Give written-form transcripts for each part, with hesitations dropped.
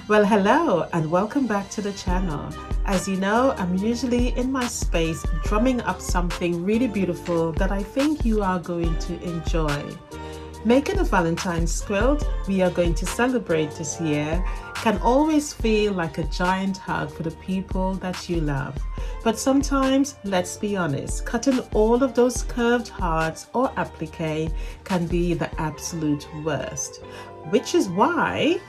Well, hello and welcome back to the channel. As you know, I'm usually in my space drumming up something really beautiful that I think you are going to enjoy. Making a Valentine's quilt we are going to celebrate this year can always feel like a giant hug for the people that you love. But sometimes, let's be honest, cutting all of those curved hearts or applique can be the absolute worst. Which is why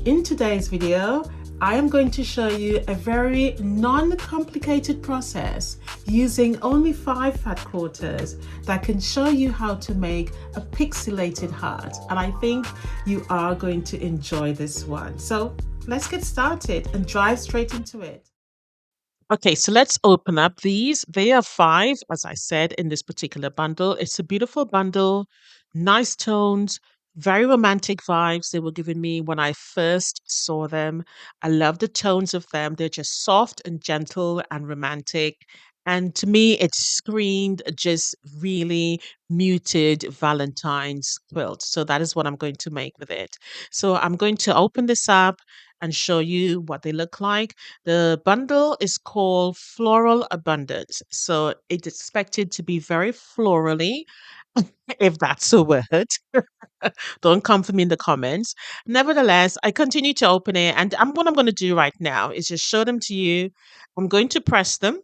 in today's video, I am going to show you a very non-complicated process using only 5 fat quarters that can show you how to make a pixelated heart. And I think you are going to enjoy this one. So let's get started and dive straight into it. Okay, so let's open up these. They are 5, as I said, in this particular bundle. It's a beautiful bundle, nice tones, very romantic vibes they were giving me when I first saw them. I love the tones of them. They're just soft and gentle and romantic. And to me, it screamed just really muted Valentine's quilt. So that is what I'm going to make with it. So I'm going to open this up and show you what they look like. The bundle is called Floral Abundance. So it's expected to be very florally, if that's a word. Don't come for me in the comments. Nevertheless, I continue to open it, and what I'm going to do right now is just show them to you. I'm going to press them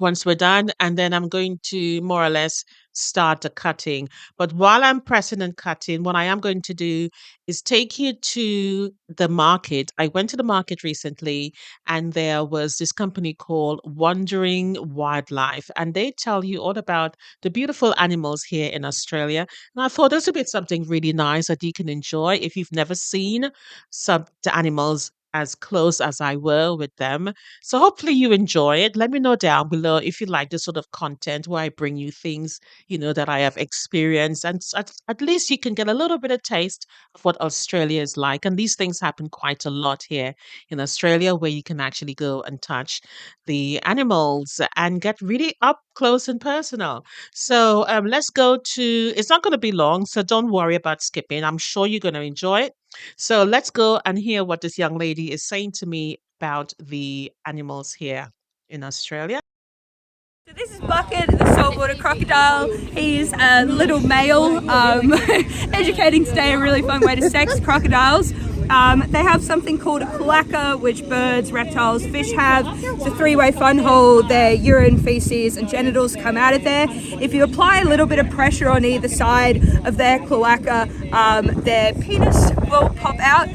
once we're done, and then I'm going to more or less start the cutting. But while I'm pressing and cutting, what I am going to do is take you to the market. I went to the market recently, and there was this company called Wandering Wildlife, and they tell you all about the beautiful animals here in Australia. And I thought this would be something really nice that you can enjoy if you've never seen some the animals as close as I were with them. So hopefully you enjoy it. Let me know down below if you like this sort of content where I bring you things, that I have experienced. And at least you can get a little bit of taste of what Australia is like. And these things happen quite a lot here in Australia, where you can actually go and touch the animals and get really up close and personal. So let's go to, it's not going to be long, so don't worry about skipping. I'm sure you're going to enjoy it. So let's go and hear what this young lady is saying to me about the animals here in Australia. So this is Bucket, the saltwater crocodile. He's a little male, educating today a really fun way to sex crocodiles. They have something called a cloaca, which birds, reptiles, fish have. It's a 3-way fun hole. Their urine, feces and genitals come out of there. If you apply a little bit of pressure on either side of their cloaca, their penis will pop out.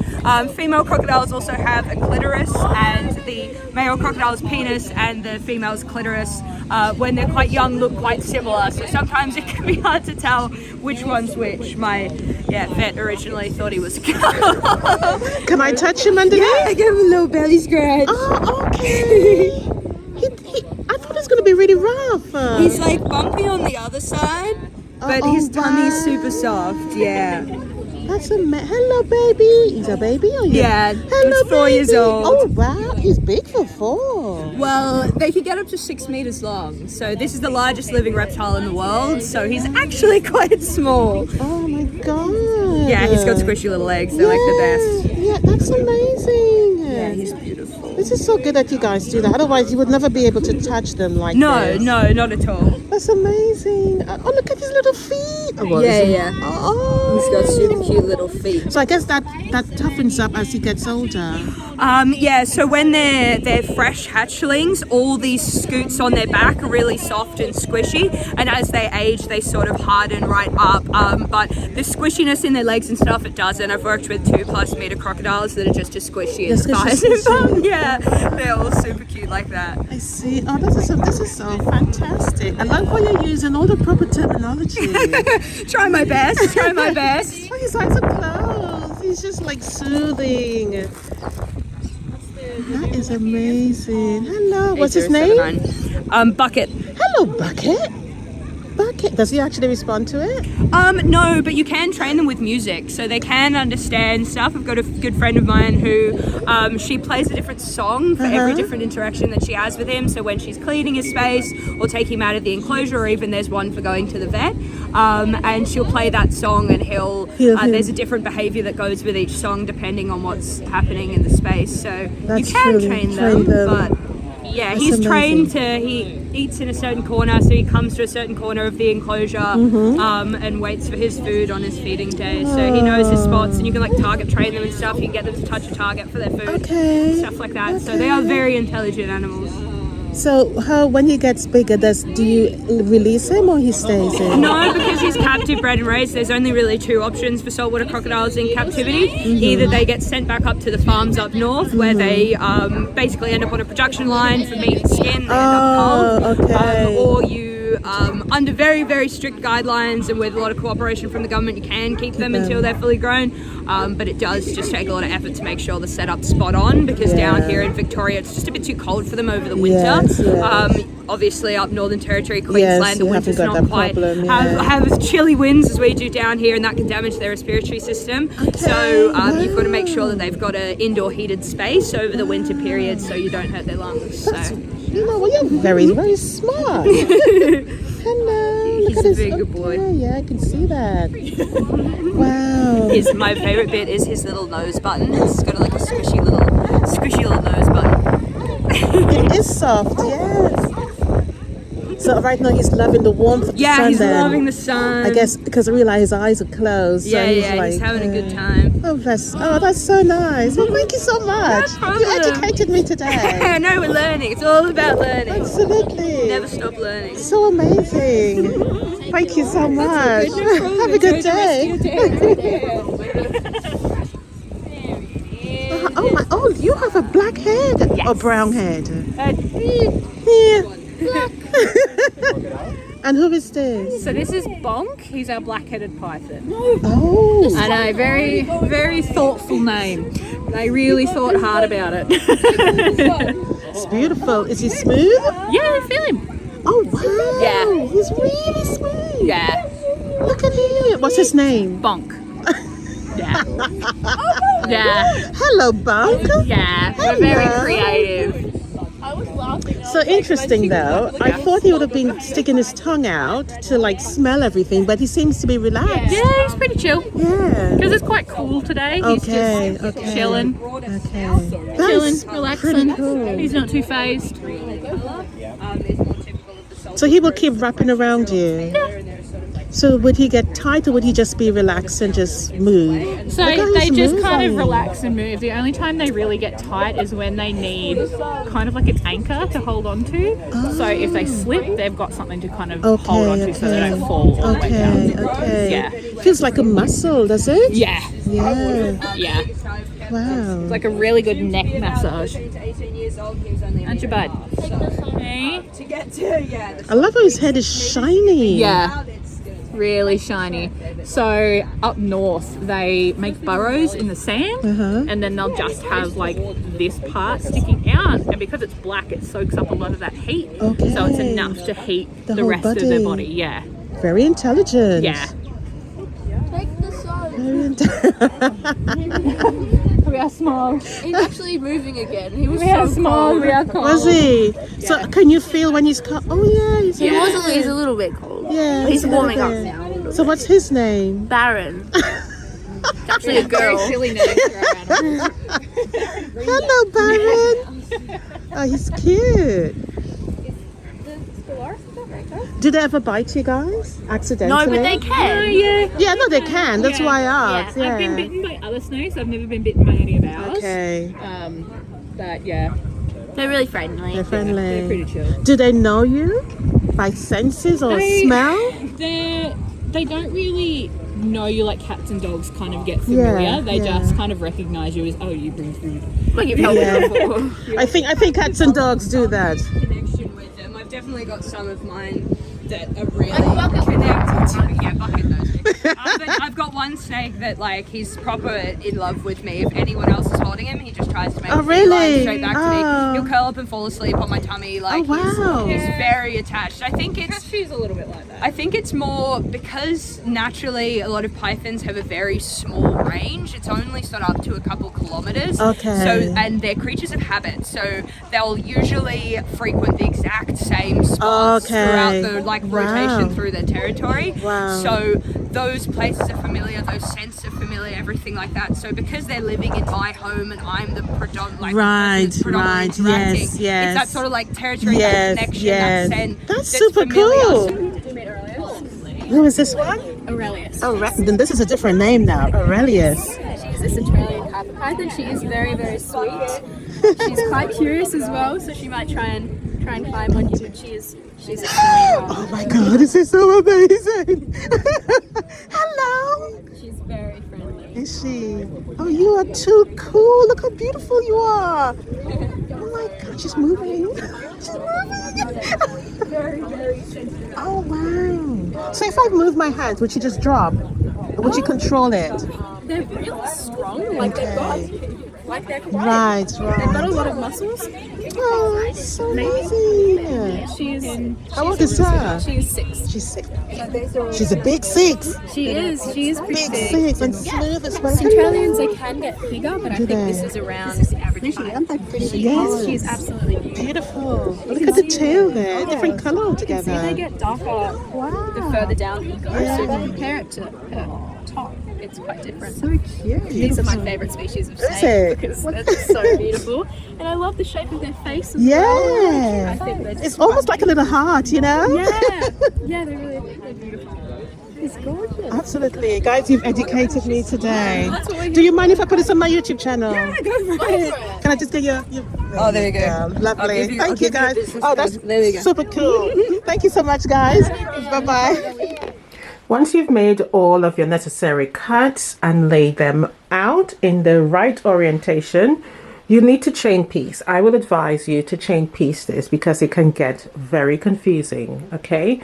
Female crocodiles also have a clitoris, and the male crocodile's penis and the female's clitoris, when they're quite young, look quite similar. So sometimes it can be hard to tell which one's which. My vet originally thought he was a girl. Can I touch him underneath? Yeah, I gave him a little belly scratch. Oh, okay. I thought it was going to be really rough. He's like bumpy on the other side, but his tummy's super soft. Yeah. That's hello, baby. He's a baby, or Yeah. Hello, he's 4 years baby. old. Oh wow, he's big for 4. Well, they can get up to 6 meters long. So this is the largest living reptile in the world. So he's actually quite small. Oh my god. Yeah, he's got squishy little legs. They're like the best. Yeah, that's amazing. Yeah, he's beautiful. This is so good that you guys do that. Otherwise, you would never be able to touch them like this. No, not at all. That's amazing. Oh, look at his little feet. Oh, Yeah. Oh. He's got super cute little feet. So I guess that toughens up as he gets older. Yeah, so when they're fresh hatchlings, all these scoots on their back are really soft and squishy, and as they age, they sort of harden right up. But the squishiness in their legs and stuff, it doesn't. I've worked with 2+ meter crocodiles that are just as squishy as thighs and bum. Yeah, they're all super cute like that. I see. Oh, this is so fantastic. I love how you're using all the proper terminology. Try my best. Oh, his eyes are closed. He's just like soothing. That is amazing. Hello. What's his name? Bucket. Hello, Bucket. Bucket. Okay. Does he actually respond to it? No, but you can train them with music, so they can understand stuff. I've got a good friend of mine who she plays a different song for every different interaction that she has with him. So when she's cleaning his space or taking him out of the enclosure, or even there's one for going to the vet, and she'll play that song, and there's a different behaviour that goes with each song depending on what's happening in the space. So you can train them, but yeah, That's he's amazing. trained he eats in a certain corner, so he comes to a certain corner of the enclosure and waits for his food on his feeding day. So he knows his spots, and you can like target train them and stuff. You can get them to touch a target for their food, stuff like that. So they are very intelligent animals. So when he gets bigger, do you release him or he stays in? No, because he's captive bred and raised, there's only really two options for saltwater crocodiles in captivity. Either they get sent back up to the farms up north, where they basically end up on a production line for meat and skin, they end up cold. Or you, under very, very strict guidelines and with a lot of cooperation from the government, you can keep them until they're fully grown. But it does just take a lot of effort to make sure the setup's spot on, because down here in Victoria, it's just a bit too cold for them over the winter. Obviously up Northern Territory, Queensland, the winter's not quite have as chilly winds as we do down here, and that can damage their respiratory system. So you've got to make sure that they've got an indoor heated space over the winter period, so you don't hurt their lungs. So you know, well, you're very, very smart. Hello. he's a very good boy. Yeah, I can see that. Wow. My favourite bit is his little nose button. It's got like a squishy little nose button. It is soft, yes. So right now he's loving the warmth of the sun. Yeah, he's loving the sun. I guess because I realize his eyes are closed. Yeah, so he's having a good time. That's so nice. Well, thank you so much. No You educated me today. I know, we're learning. It's all about learning. Absolutely. Never stop learning. So amazing. Thank you so much. Have a good day. Oh, you have a black head or brown head? Yeah. And who is this? So this is Bonk. He's our black-headed python. Oh. I know, very, very thoughtful name. They really thought hard about it. It's beautiful. Is he smooth? Yeah, feel him. Oh, wow. Yeah. He's really smooth. Yeah, Look at him. What's his name? Bonk. Yeah. Yeah, Hello, Bunk. yeah. We're very creative. So interesting, though. I thought he would have been sticking his tongue out to like smell everything, but he seems to be relaxed. Yeah, he's pretty chill. Yeah. Because it's quite cool today. He's just chilling, Okay. chilling, That's relaxing. pretty cool. He's not too phased. So he will keep wrapping around you. So would he get tight, or would he just be relaxed and just move? So Look how they he's just kind of moving. relax and move. The only time they really get tight is when they need kind of like an anchor to hold on to. So if they slip, they've got something to kind of hold on to so they don't fall all the way down. Okay. Yeah. Feels like a muscle, does it? Yeah, Yeah. yeah. Wow. It's like a really good neck massage. Aren't you, bud? Hey? I love how his head is shiny. Yeah. Really shiny. So up north they make burrows in the sand, and then they'll just have like this part sticking out, and because it's black it soaks up a lot of that heat, so it's Okay. enough to heat The the whole rest of body. their body. Yeah, Very intelligent. yeah. Very We are small. He's actually moving again. He was We are small. We are cold. Was he? So can you feel when he's Oh yeah, he's He's a little bit cold. Yeah, He's a warming little up bit. now. So what's his name? Baron. It's actually a girl. Silly name for our animals. Hello, Baron. Oh, he's cute. Do they ever bite you guys accidentally? No, but they can. Yeah, no, they can. That's why I asked. Yeah. I've been bitten by other snakes. I've never been bitten by any of ours. Okay. But yeah, They're really friendly. They're friendly. they're pretty chill. Do they know you by senses or smell? They don't really know you like cats and dogs kind of get familiar. Yeah, They yeah. just kind of recognize you as, oh, you bring food. Like you've helped Yeah. me before. I think cats and dogs do that. Connection with them. I've definitely got some of mine that are really connected to me. Yeah, Bucket knows me. But I've got one snake that like he's proper in love with me. If anyone else is holding him, he just tries to make Oh, feline, really? straight back to Oh. me. He'll curl up and fall asleep on my tummy. Like, wow. he's very attached. I think it's She's a little bit like that. I think it's more because naturally a lot of pythons have a very small range. It's only sort of up to a couple kilometers. Okay. So, and they're creatures of habit. So they'll usually frequent the exact same spots Okay. throughout the rotation Wow. through their territory. Wow. So those places are familiar, those scents are familiar, everything like that. So because they're living in my home and I'm the predominantly Right. interacting, Yes, yes. it's that sort of like territory, Yes, that connection, yes. that scent. That's super familiar. cool. Did you meet Aurelius? Who is this one? Aurelius. Oh, then this is a different name now. Aurelius. She's a Centralian carpet python. She is very, very sweet. She's quite curious as well, so she might try and climb on you. But she's a sweetheart. Oh my God, this is so amazing. Hello. She's very friendly. Is she? Oh, you are too cool. Look how beautiful you are. Oh my God, she's moving. She's moving. Very, very sensitive. Oh wow. So if I move my hands, would she just drop? Or would you control it? They're really strong. Like they've got, like they're quite. Right, They've got right. a lot of muscles. Oh, it's so amazing. How old is her? She is 6. She's 6. She's a big 6. She is pretty Big big. 6 and smooth as well. Centralians, they can get bigger, but I think they? this is around the average height. Yes. She's absolutely beautiful. Beautiful. Look at the tail there. Different colour See, altogether. they get darker the further down you go. So if you compare it to her top, it's quite different. So cute. These are my favourite species of Is snake it? because they're just so beautiful. And I love the shape of their face as well. Yeah. I think they're just It's almost like a little heart, you know? yeah, they're beautiful. It's gorgeous. Absolutely. Guys, you've educated me today. That's what we're Do you mind if I put this on my YouTube channel? Yeah, go for it. Can I just get your Oh, there you go. Lovely. Thank you, guys. Oh, that's There we go. super cool. Thank you so much, guys. Bye-bye. Once you've made all of your necessary cuts and laid them out in the right orientation, you need to chain piece. I will advise you to chain piece this because it can get very confusing, okay?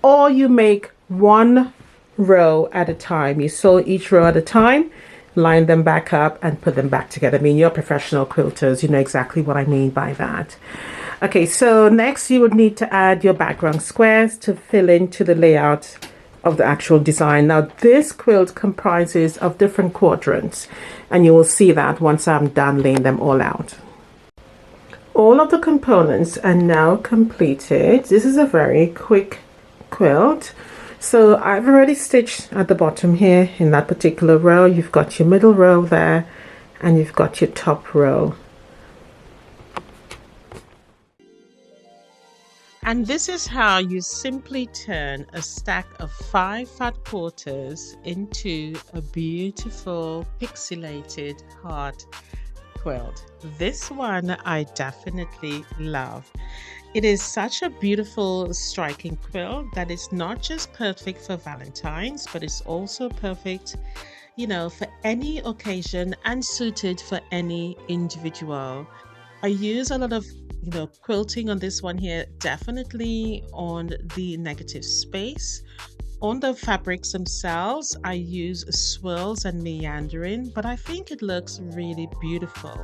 Or you make one row at a time. You sew each row at a time, line them back up and put them back together. I mean, you're professional quilters, you know exactly what I mean by that. Okay, so next you would need to add your background squares to fill into the layout of the actual design. Now this quilt comprises of different quadrants and you will see that once I'm done laying them all out. All of the components are now completed. This is a very quick quilt. So I've already stitched at the bottom here in that particular row. You've got your middle row there and you've got your top row. And this is how you simply turn a stack of 5 fat quarters into a beautiful pixelated heart quilt. This one I definitely love. It is such a beautiful striking quilt that is not just perfect for Valentine's, but it's also perfect, you know, for any occasion and suited for any individual. I use a lot of quilting on this one here, definitely on the negative space. On the fabrics themselves, I use swirls and meandering, but I think it looks really beautiful.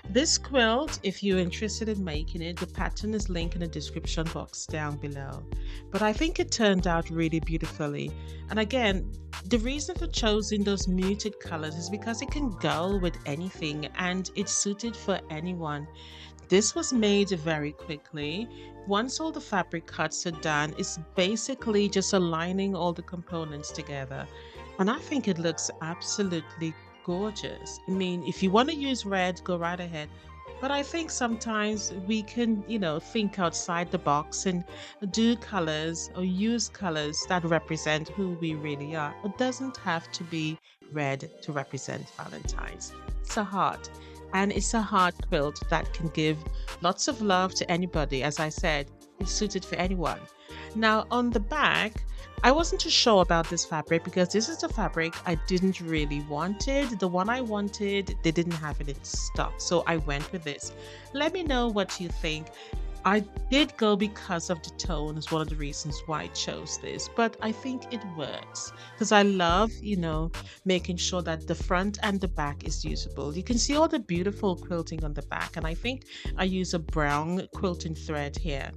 This quilt, if you're interested in making it, the pattern is linked in the description box down below. But I think it turned out really beautifully. And again, the reason for choosing those muted colors is because it can go with anything and it's suited for anyone. This was made very quickly. Once all the fabric cuts are done, it's basically just aligning all the components together. And I think it looks absolutely gorgeous. I mean, if you want to use red, go right ahead. But I think sometimes we can, think outside the box and do colors or use colors that represent who we really are. It doesn't have to be red to represent Valentine's. It's a heart. And it's a heart quilt that can give lots of love to anybody. As I said, it's suited for anyone. Now on the back, I wasn't too sure about this fabric because this is the fabric I didn't really wanted. The one I wanted, they didn't have it in stock. So I went with this. Let me know what you think. I did go because of the tone is one of the reasons why I chose this, but I think it works because I love, making sure that the front and the back is usable. You can see all the beautiful quilting on the back, and I think I use a brown quilting thread here.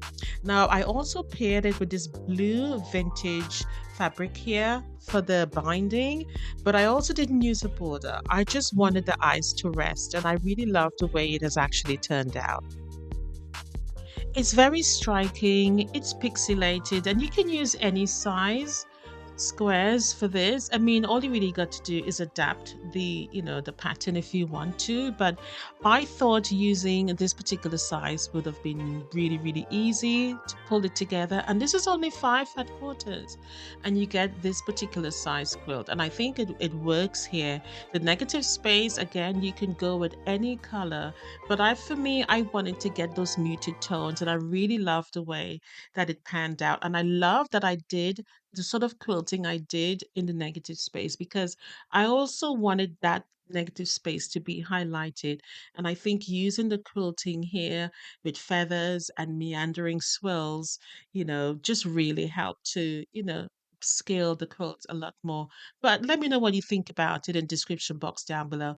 Now, I also paired it with this blue vintage fabric here for the binding, but I also didn't use a border. I just wanted the eyes to rest, and I really love the way it has actually turned out. It's very striking, it's pixelated, and you can use any size squares for this. I mean, all you really got to do is adapt the pattern if you want to, but I thought using this particular size would have been really, really easy to pull it together. And this is only 5 4/4, and you get this particular size quilt. And I think it works here. The negative space, again, you can go with any color, but for me, I wanted to get those muted tones, and I really love the way that it panned out. And I love that I did the sort of quilting I did in the negative space because I also wanted that negative space to be highlighted. And I think using the quilting here with feathers and meandering swirls, just really helped to, scale the quilt a lot more. But let me know what you think about it in the description box down below.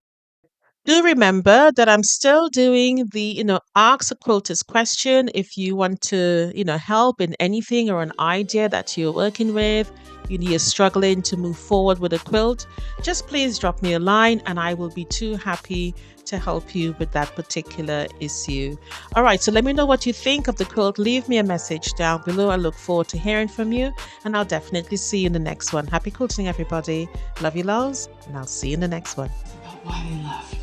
Do remember that I'm still doing the, ask a quilters question. If you want to, help in anything or an idea that you're working with, you're struggling to move forward with a quilt, just please drop me a line and I will be too happy to help you with that particular issue. All right, so let me know what you think of the quilt. Leave me a message down below. I look forward to hearing from you, and I'll definitely see you in the next one. Happy quilting, everybody. Love you loads, and I'll see you in the next one. About why they left.